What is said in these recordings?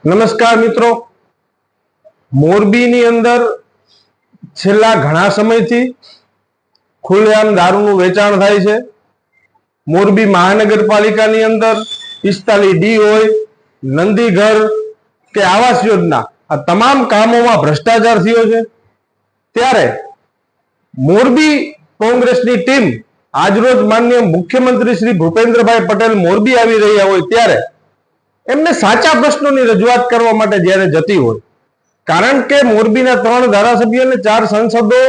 નમસ્કાર મિત્રો, મોરબીની અંદર છેલ્લા ઘણા સમયથી ખુલ્લેઆમ દારૂનું વેચાણ થાય છે. મોરબી મહાનગરપાલિકાની અંદર 45D હોય, નંદીઘર કે આવાસ યોજના, આ તમામ કામોમાં ભ્રષ્ટાચાર થયો છે. ત્યારે મોરબી કોંગ્રેસની ટીમ આજરોજ માનનીય મુખ્યમંત્રી શ્રી ભૂપેન્દ્રભાઈ પટેલ મોરબી આવી રહ્યા હોય ત્યારે એમને સાચા પ્રશ્નોની રજૂઆત કરવા માટે જ્યારે જતી હોય, કારણ કે મોરબીના 3 ધારાસભ્યો અને 4 સાંસદો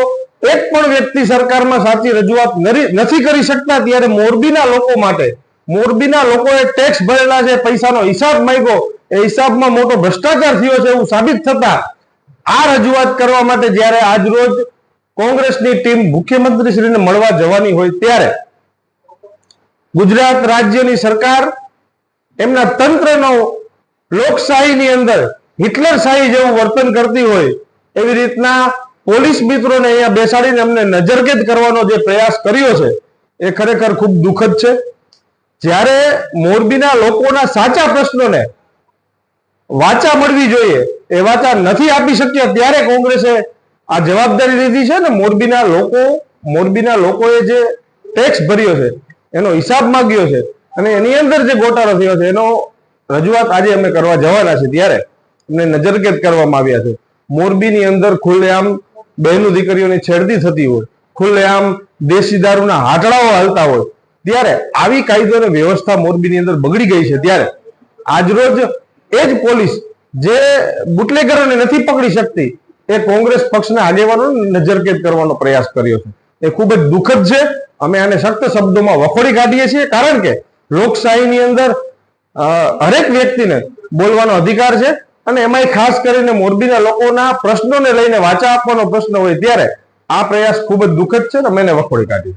એક પણ વ્યક્તિ સરકારમાં સાચી રજૂઆત નથી કરી શકતા, ત્યારે મોરબીના લોકો માટે, મોરબીના લોકોએ ટેક્સ ભરેલા છે, પૈસાનો હિસાબ માંગ્યો, એ હિસાબમાં મોટો ભ્રષ્ટાચાર થયો છે એવું સાબિત થતા આ રજૂઆત કરવા માટે જ્યારે આજરોજ કોંગ્રેસની ટીમ મુખ્યમંત્રી શ્રીને મળવા જવાની હોય ત્યારે ગુજરાત રાજ્યની સરકાર એમના તંત્રનો લોકશાહીની અંદર હિટલરશાહી જેવું વર્તન કરતી હોય એવી રીતના પોલીસ મિત્રોને અહીંયા બેસાડીને અમને નજરકેદ કરવાનો જે પ્રયાસ કર્યો છે એ ખરેખર ખૂબ દુઃખદ છે. જ્યારે મોરબીના લોકોના સાચા પ્રશ્નોને વાચા મળવી જોઈએ એ વાચા નથી આપી શક્યા, ત્યારે કોંગ્રેસે આ જવાબદારી લીધી છે ને મોરબીના લોકોએ જે ટેક્સ ભર્યો છે એનો હિસાબ માંગ્યો છે અને એની અંદર જે ગોટાળો થયો છે એનો રજૂઆત આજે અમે કરવા જવાના છે, ત્યારે અમને નજરકેદ કરવામાં આવ્યા છે. મોરબીની અંદર ખુલ્લેઆમ બહેનો દીકરીઓની છેડતી થતી હોય, ખુલ્લેઆમ દેશી દારૂના હાટડાઓ હાલતા હોય, ત્યારે આવી કાયદો અને વ્યવસ્થા મોરબીની અંદર બગડી ગઈ છે. ત્યારે આજરોજ એ જ પોલીસ જે બુટલેગરોને નથી પકડી શકતી એ કોંગ્રેસ પક્ષના આગેવાનોને નજરકેદ કરવાનો પ્રયાસ કર્યો છે. એ ખૂબ જ દુઃખદ છે. અમે આને સખ્ત શબ્દોમાં વખોડી કાઢીએ છીએ, કારણ કે લોકશાહીની અંદર હરેક વ્યક્તિને બોલવાનો અધિકાર છે અને એમાંય ખાસ કરીને મોરબીના લોકોના પ્રશ્નોને લઈને વાચા આપવાનો પ્રશ્ન હોય ત્યારે આ પ્રયાસ ખૂબ જ દુઃખદ છે અને અમે એને વખોડી કાઢીએ.